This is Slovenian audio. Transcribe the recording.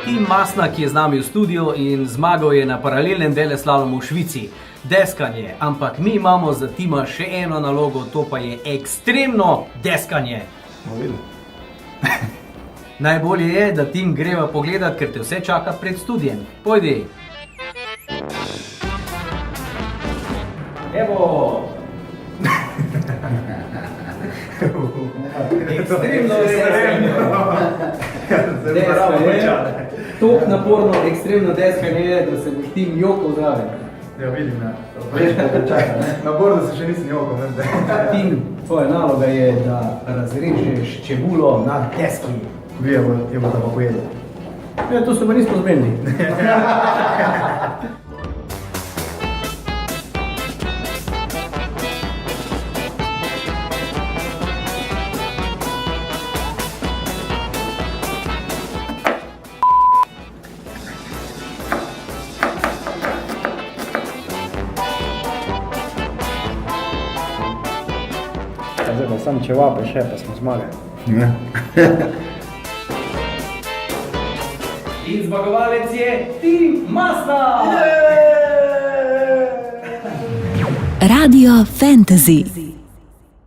Tim Masna, ki je z nami v studiu in zmagal je na paralelnem veleslalomu v Švici. Deskanje, ampak mi imamo za Tima še eno nalogo, to pa je ekstremno deskanje. Najbolje je, da Tim greva pogledat, ker te vse čaka pred studijem. Pojdi! Evo! Ekstremno deskanje. Tok naporno, ekstremno deskanje je, da se boš Tim jokal zraven. Ja, vidim, ja. Veš, pa te čaka, ne? Na bordu se še nisem jokal, ne? Tim, tvoja naloga je, da razrežeš čebulo na deski. Vi jo boste pa pojedli. Ja, to se pa nismo zmenili. Zdaj pa sam čevape še, pa smo zmagali. In zmagovalec je Tim Masna! Radio Fantasy.